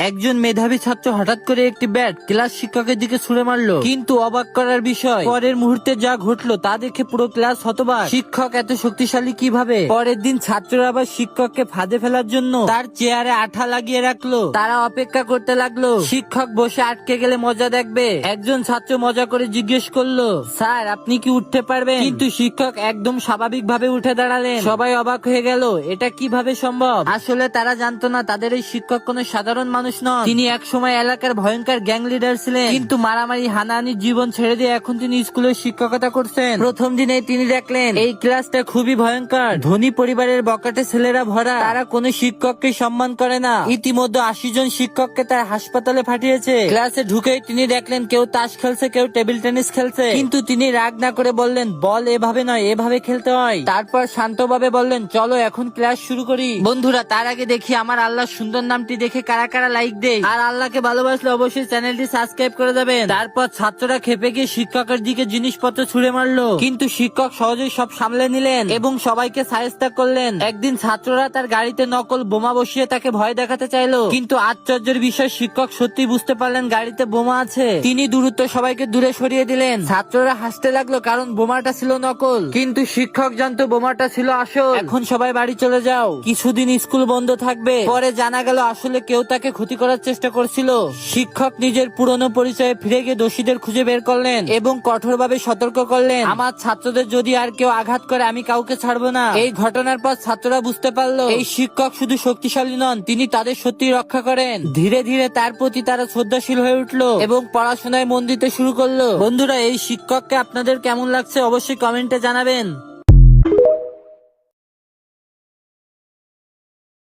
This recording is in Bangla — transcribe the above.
একজন মেধাবী ছাত্র হঠাৎ করে একটি ব্যাট ক্লাস শিক্ষকের দিকে ছুড়ে মারলো, কিন্তু অবাক করার বিষয় পরের মুহূর্তে যা ঘটলো তা দেখে পুরো ক্লাস হতবাক। শিক্ষক এত শক্তিশালী কিভাবে? পরের দিন ছাত্ররা আবার শিক্ষককে ফাঁদে ফেলার জন্য তার চেয়ারে আঠা লাগিয়ে রাখলো। তারা অপেক্ষা করতে লাগলো শিক্ষক বসে আটকে গেলে মজা দেখবে। একজন ছাত্র মজা করে জিজ্ঞেস করলো, স্যার আপনি কি উঠতে পারবেন? কিন্তু শিক্ষক একদম স্বাভাবিক ভাবে উঠে দাঁড়ালেন। সবাই অবাক হয়ে গেল, এটা কিভাবে সম্ভব? আসলে তারা জানতো না তাদের এই শিক্ষক কোনো সাধারণ মানুষ নন। তিনি একসময় এলাকার ভয়ঙ্কর গ্যাং লিডার ছিলেন, কিন্তু মারামারি হানাহানির জীবন ছেড়ে দিয়ে এখন তিনি স্কুলের শিক্ষকতা করছেন। প্রথম দিনে তিনি দেখলেন এই ক্লাসটা খুবই ভয়ঙ্কর। ধনী পরিবারের বকাটে ছেলেরা ভরা, তারা কোনো শিক্ষককে সম্মান করে না। ইতিমধ্যে 80 জন শিক্ষককে তার হাসপাতালে পাঠিয়েছে। ক্লাসে ঢুকেই তিনি দেখলেন কেউ তাস খেলছে, কেউ টেবিল টেনিস খেলছে, কিন্তু তিনি রাগ না করে বললেন, বল এভাবে নয়, এভাবে খেলতে হয়। তারপর শান্তভাবে বললেন, চলো এখন ক্লাস শুরু করি। বন্ধুরা, তার আগে দেখি আমার আল্লাহর সুন্দর নামটি দেখে কারা কারা লাইক দেয়, আর আল্লাহকে ভালোবাসলে অবশ্যই চ্যানেলটি সাবস্ক্রাইব করে যাবেন। তারপর ছাত্ররা খেপে গিয়ে শিক্ষকের দিকে জিনিসপত্র ছুড়ে মারলো, কিন্তু শিক্ষক সহজেই সব সামলে নিলেন এবং সবাইকে শায়েস্তা করলেন। একদিন ছাত্ররা তার গাড়িতে নকল বোমা বসিয়ে তাকে ভয় দেখাতে চাইলো, কিন্তু আশ্চর্যের বিষয় শিক্ষক সত্যি বুঝতে পারলেন গাড়িতে বোমা আছে। তিনি দ্রুত সবাইকে দূরে সরিয়ে দিলেন। ছাত্ররা হাসতে লাগলো কারণ বোমাটা ছিল নকল, কিন্তু শিক্ষক জানতো বোমাটা ছিল আসল। এখন সবাই বাড়ি চলে যাও, কিছুদিন স্কুল বন্ধ থাকবে। পরে জানা গেল আসলে কেউ তাকে ক্ষতি করার চেষ্টা করছিল। শিক্ষক নিজের পুরনো পরিচয়ে ফিরে গিয়ে দোষীদের খুঁজে বের করলেন এবং কঠোরভাবে সতর্ক করলেন, আমার ছাত্রদের যদি আর কেউ আঘাত করে আমি কাউকে ছাড়বো না। এই ঘটনার পর ছাত্ররা বুঝতে পারলো এই শিক্ষক শুধু শক্তিশালী নন, তিনি তাদের সত্যি রক্ষা করেন। ধীরে ধীরে তার প্রতি তারা শ্রদ্ধাশীল হয়ে উঠলো এবং পড়াশোনায় মন দিতে শুরু করলো। বন্ধুরা, এই শিক্ষককে আপনাদের কেমন লাগছে অবশ্যই কমেন্টে জানাবেন।